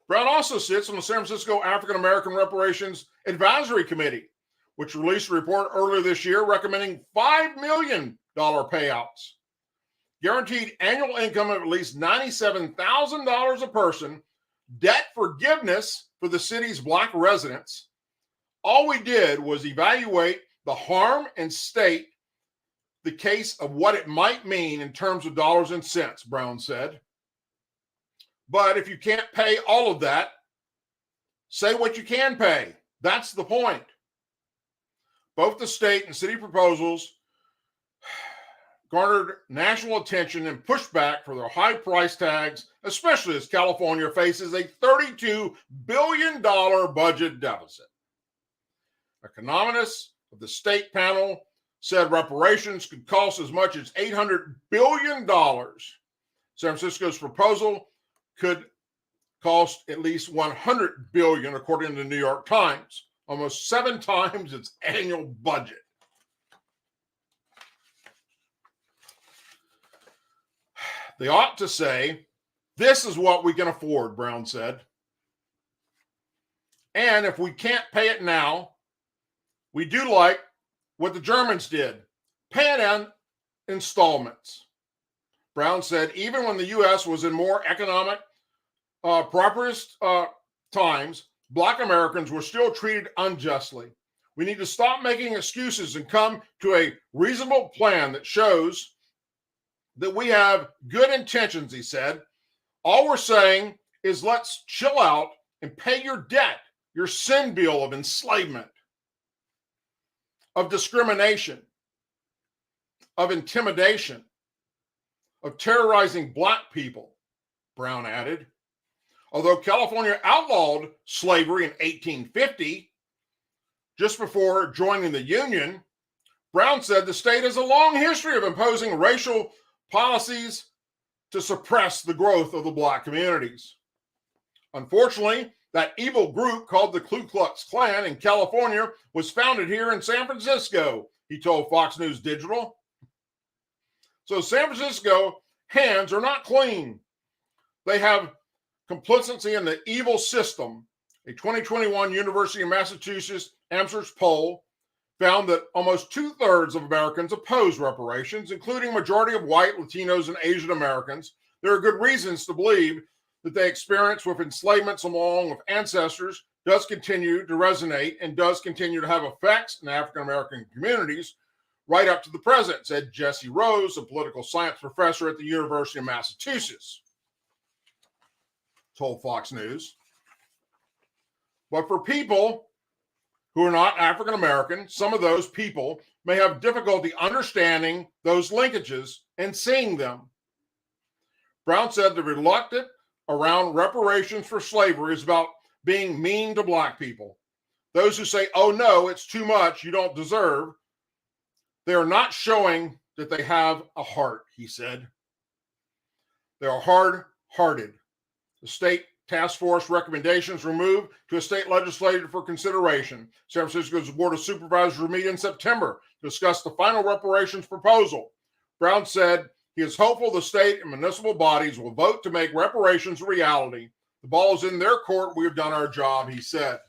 [SPEAKER 1] Brown also sits on the San Francisco African American Reparations Advisory Committee, which released a report earlier this year recommending $5 million payouts, guaranteed annual income of at least $97,000 a person, debt forgiveness for the city's Black residents. All we did was evaluate the harm and state the case of what it might mean in terms of dollars and cents, Brown said. But if you can't pay all of that, say what you can pay. That's the point. Both the state and city proposals garnered national attention and pushback for their high price tags, especially as California faces a $32 billion budget deficit. Economists of the state panel said reparations could cost as much as $800 billion. San Francisco's proposal could cost at least $100 billion, according to the New York Times, almost 7 times its annual budget. They ought to say, this is what we can afford, Brown said. And if we can't pay it now, we do like what the Germans did, pay it in installments. Brown said, even when the U.S. was in more economic, prosperous times, Black Americans were still treated unjustly. We need to stop making excuses and come to a reasonable plan that shows that we have good intentions, he said. All we're saying is let's chill out and pay your debt, your SIN bill of enslavement. of discrimination, of intimidation, of terrorizing black people, Brown added. Although California outlawed slavery in 1850, just before joining the Union, Brown said the state has a long history of imposing racial policies to suppress the growth of the black communities. Unfortunately, that evil group called the Ku Klux Klan in California was founded here in San Francisco, he told Fox News Digital. So San Francisco hands are not clean. They have complicity in the evil system. A 2021 University of Massachusetts Amherst poll found that almost 2/3 of Americans oppose reparations, including a majority of white, Latinos, and Asian Americans. There are good reasons to believe that the experience with enslavements along with ancestors does continue to resonate and does continue to have effects in African American communities right up to the present, said Jesse Rose, a political science professor at the University of Massachusetts, told Fox News. But for people who are not African American, some of those people may have difficulty understanding those linkages and seeing them. Brown said the reluctance around reparations for slavery is about being mean to black people. Those who say, oh no, it's too much, you don't deserve, they are not showing that they have a heart, he said. They are hard-hearted. The state task force recommendations were moved to a state legislature for consideration. San Francisco's Board of Supervisors will meet in September to discuss the final reparations proposal. Brown said he is hopeful the state and municipal bodies will vote to make reparations a reality. The ball is in their court. We have done our job, he said.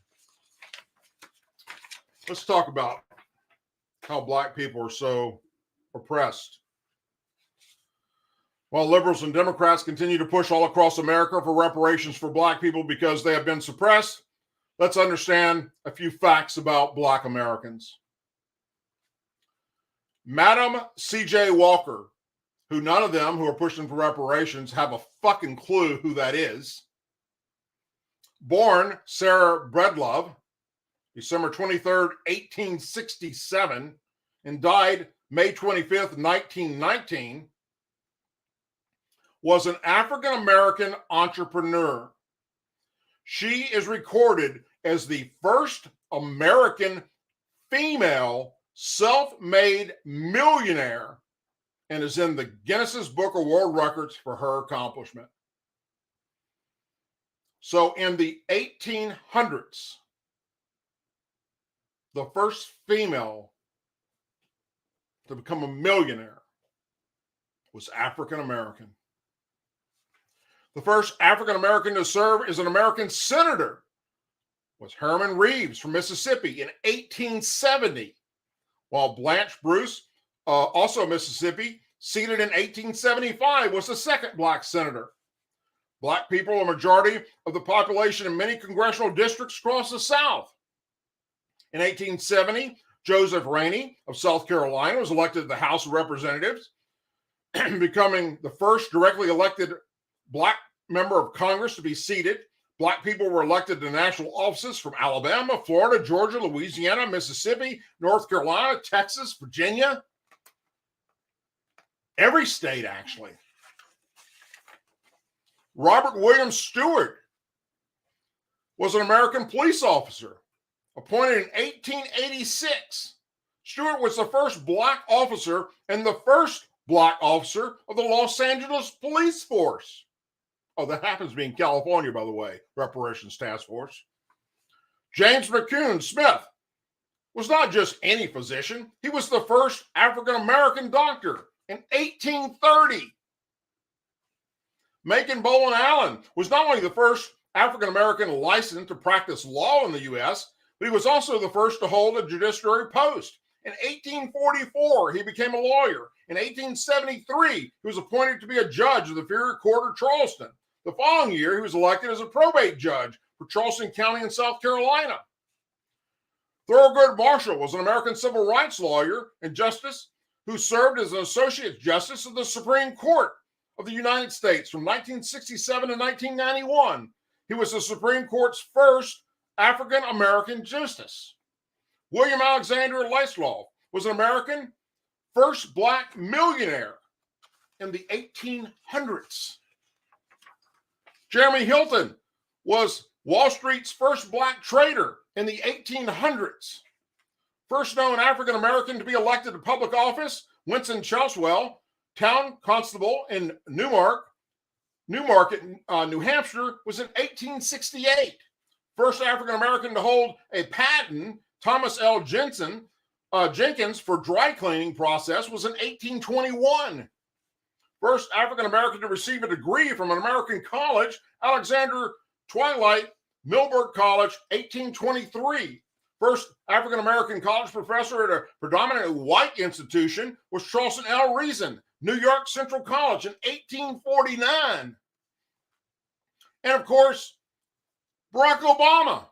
[SPEAKER 1] Let's talk about how black people are so oppressed. While liberals and Democrats continue to push all across America for reparations for black people because they have been suppressed, let's understand a few facts about black Americans. Madam C.J. Walker, who none of them who are pushing for reparations have a fucking clue who that is, born Sarah Breedlove, December 23rd, 1867, and died May 25th, 1919, was an African-American entrepreneur. She is recorded as the first American female self-made millionaire and is in the Guinness Book of World Records for her accomplishment. So in the 1800s, the first female to become a millionaire was African American. The first African American to serve as an American senator was Herman Reeves from Mississippi in 1870, while Blanche Bruce, also Mississippi, seated in 1875, was the second black senator. Black people are a majority of the population in many congressional districts across the South. In 1870, Joseph Rainey of South Carolina was elected to the House of Representatives, becoming the first directly elected black member of Congress to be seated. Black people were elected to national offices from Alabama, Florida, Georgia, Louisiana, Mississippi, North Carolina, Texas, Virginia. Every state, actually. Robert William Stewart was an American police officer, appointed in 1886. Stewart was the first black officer and the first black officer of the Los Angeles Police Force. Oh, that happens to be in California, by the way, Reparations Task Force. James McCune Smith was not just any physician. He was the first African-American doctor in 1830. Macon Bowen Allen was not only the first African-American licensed to practice law in the U.S., but he was also the first to hold a judiciary post. In 1844, he became a lawyer. In 1873, he was appointed to be a judge of the Superior Court of Charleston. The following year, he was elected as a probate judge for Charleston County in South Carolina. Thurgood Marshall was an American civil rights lawyer and justice who served as an associate justice of the Supreme Court of the United States from 1967 to 1991. He was the Supreme Court's first African-American justice. William Alexander Laislov was an American first black millionaire in the 1800s. Jeremy Hilton was Wall Street's first black trader in the 1800s. First known African American to be elected to public office, Winston Churchill, town constable in Newmarket, New Hampshire, was in 1868. First African American to hold a patent, Thomas L. Jenkins, for dry cleaning process, was in 1821. First African American to receive a degree from an American college, Alexander Twilight, Milberg College, 1823. First African American college professor at a predominantly white institution was Charleston L. Reason, New York Central College, in 1849. And of course, Barack Obama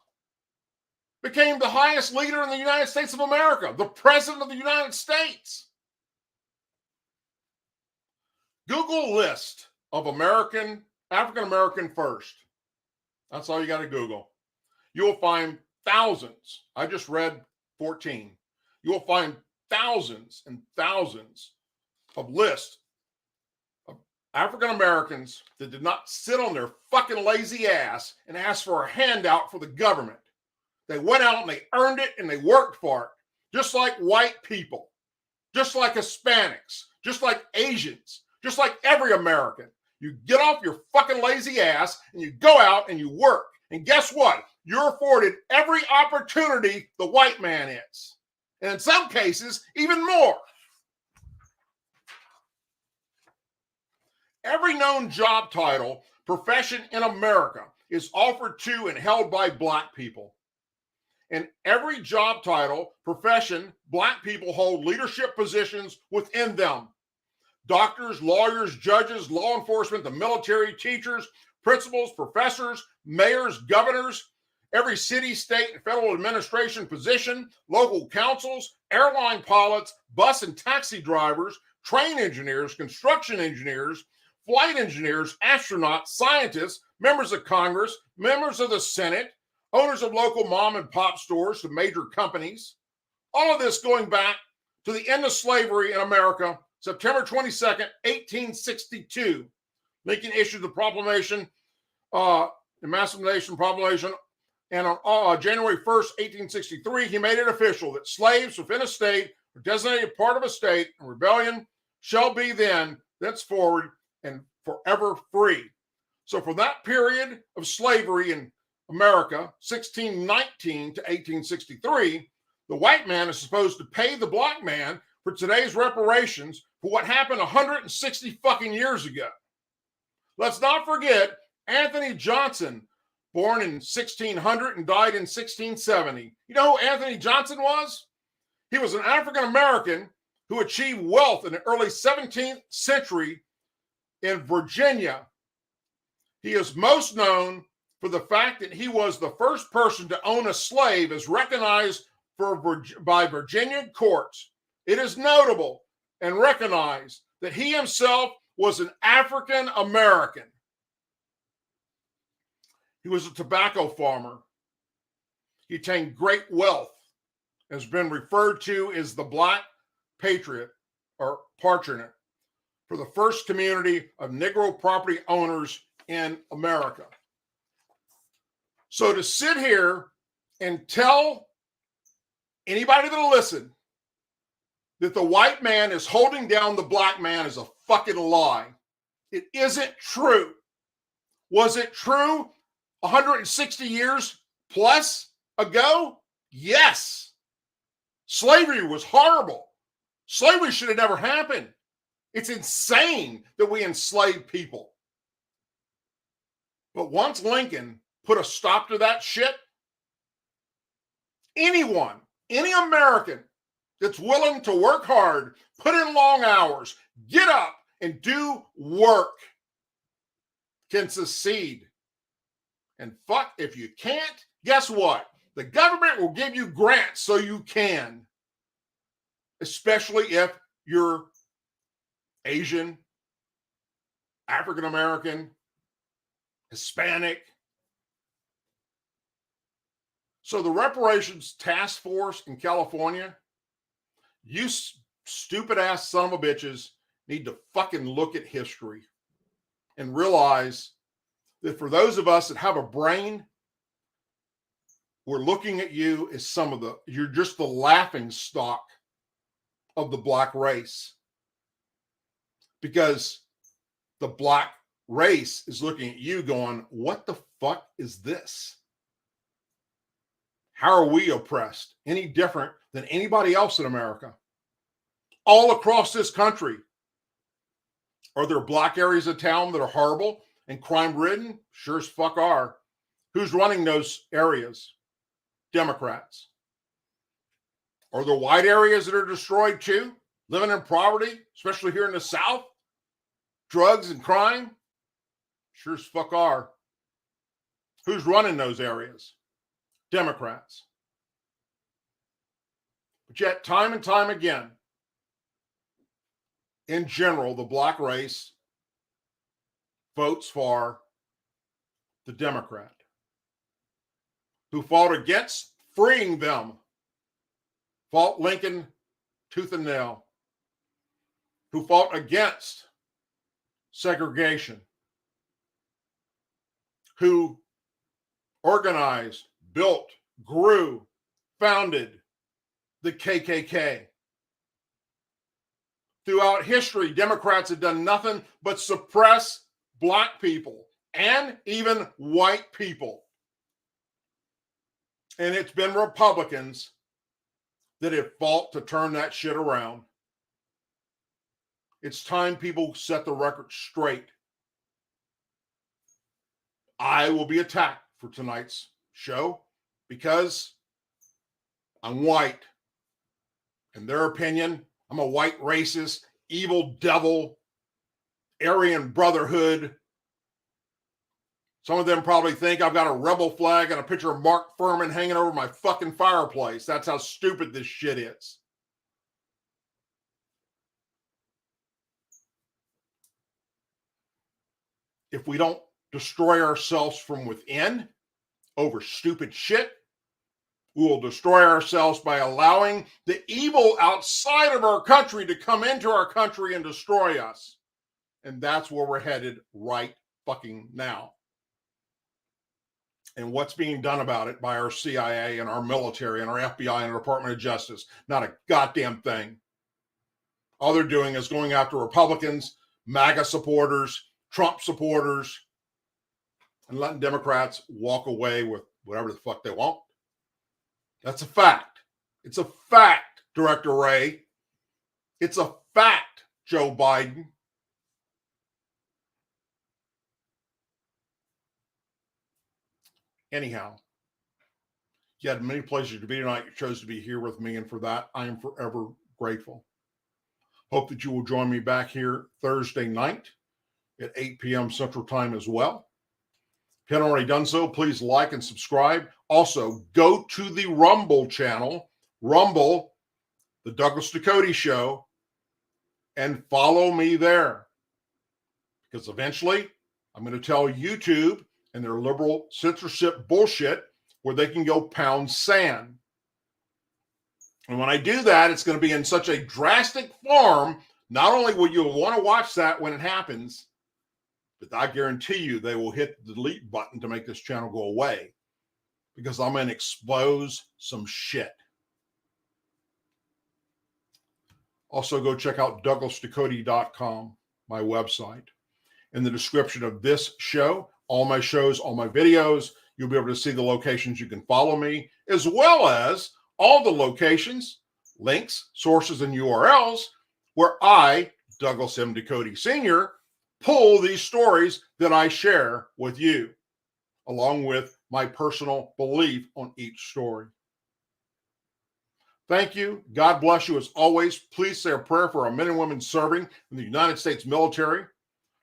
[SPEAKER 1] became the highest leader in the United States of America, the President of the United States. Google list of African American first. That's all you got to Google. You will find thousands. I just read 14. You will find thousands and thousands of lists of African Americans that did not sit on their fucking lazy ass and ask for a handout for the government. They went out and they earned it and they worked for it, just like white people, just like Hispanics, just like Asians, just like every American. You get off your fucking lazy ass and you go out and you work. And guess what? You're afforded every opportunity the white man is. And in some cases, even more. Every known job title, profession in America is offered to and held by black people. And every job title, profession, black people hold leadership positions within them. Doctors, lawyers, judges, law enforcement, the military, teachers, principals, professors, mayors, governors, every city, state, and federal administration position, local councils, airline pilots, bus and taxi drivers, train engineers, construction engineers, flight engineers, astronauts, scientists, members of Congress, members of the Senate, owners of local mom and pop stores to major companies. All of this going back to the end of slavery in America, September 22nd, 1862. Lincoln issued the proclamation, Emancipation Proclamation, and on January 1st, 1863, he made it official that slaves within a state or designated part of a state in rebellion shall be thenceforward and forever free. So for that period of slavery in America, 1619 to 1863, the white man is supposed to pay the black man for today's reparations for what happened 160 fucking years ago. Let's not forget Anthony Johnson, born in 1600 and died in 1670. You know who Anthony Johnson was? He was an African American who achieved wealth in the early 17th century in Virginia. He is most known for the fact that he was the first person to own a slave as recognized by Virginia courts. It is notable and recognized that he himself was an African American. He was a tobacco farmer. He attained great wealth, has been referred to as the Black Patriot or Patriotic, for the first community of Negro property owners in America. So to sit here and tell anybody that'll listen that the white man is holding down the black man is a fucking lie. It isn't true. Was it true 160 years plus ago? Yes. Slavery was horrible. Slavery should have never happened. It's insane that we enslave people. But once Lincoln put a stop to that shit, anyone, any American that's willing to work hard, put in long hours, get up and do work can succeed. And fuck, if you can't, guess what? The government will give you grants so you can, especially if you're Asian, African American, Hispanic. So the Reparations Task Force in California, you stupid ass son of a bitches need to fucking look at history and realize that for those of us that have a brain, we're looking at you as you're just the laughing stock of the black race. Because the black race is looking at you going, what the fuck is this? How are we oppressed? Any different than anybody else in America? All across this country. Are there black areas of town that are horrible and crime-ridden? Sure as fuck are. Who's running those areas? Democrats. Are there white areas that are destroyed too? Living in poverty, especially here in the South? Drugs and crime? Sure as fuck are. Who's running those areas? Democrats. But yet, time and time again, in general, the black race votes for the Democrat who fought against freeing them, fought Lincoln tooth and nail, who fought against segregation, who organized, built, grew, founded the KKK. Throughout history, Democrats have done nothing but suppress black people and even white people. And it's been Republicans that have fought to turn that shit around. It's time people set the record straight. I will be attacked for tonight's show because I'm white. In their opinion, I'm a white racist, evil devil, Aryan Brotherhood. Some of them probably think I've got a rebel flag and a picture of Mark Furman hanging over my fucking fireplace. That's how stupid this shit is. If we don't destroy ourselves from within over stupid shit, we will destroy ourselves by allowing the evil outside of our country to come into our country and destroy us. And that's where we're headed right fucking now. And what's being done about it by our CIA and our military and our FBI and our Department of Justice? Not a goddamn thing. All they're doing is going after Republicans, MAGA supporters, Trump supporters, and letting Democrats walk away with whatever the fuck they want. That's a fact. It's a fact, Director Ray. It's a fact, Joe Biden. Anyhow, you had many pleasures to be tonight. You chose to be here with me, and for that, I am forever grateful. Hope that you will join me back here Thursday night at 8 p.m. Central Time as well. If you haven't already done so, please like and subscribe. Also, go to the Rumble channel, Rumble, the Douglas Ducote Show, and follow me there. Because eventually, I'm going to tell YouTube and their liberal censorship bullshit where they can go pound sand. And when I do that, it's going to be in such a drastic form, not only will you want to watch that when it happens, but I guarantee you they will hit the delete button to make this channel go away because I'm going to expose some shit. Also, go check out douglasducote.com, my website. In the description of this show, all my shows, all my videos, you'll be able to see the locations you can follow me, as well as all the locations, links, sources, and URLs where I, Douglas M. Ducote Sr., pull these stories that I share with you, along with my personal belief on each story. Thank you. God bless you. As always, please say a prayer for our men and women serving in the United States military,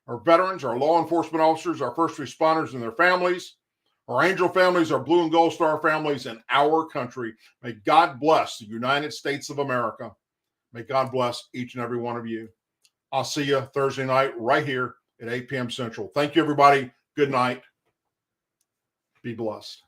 [SPEAKER 1] our veterans, our law enforcement officers, our first responders and their families, our angel families, our blue and gold star families, and our country. May God bless the United States of America. May God bless each and every one of you. I'll see you Thursday night right here at 8 p.m. Central. Thank you, everybody. Good night. Be blessed.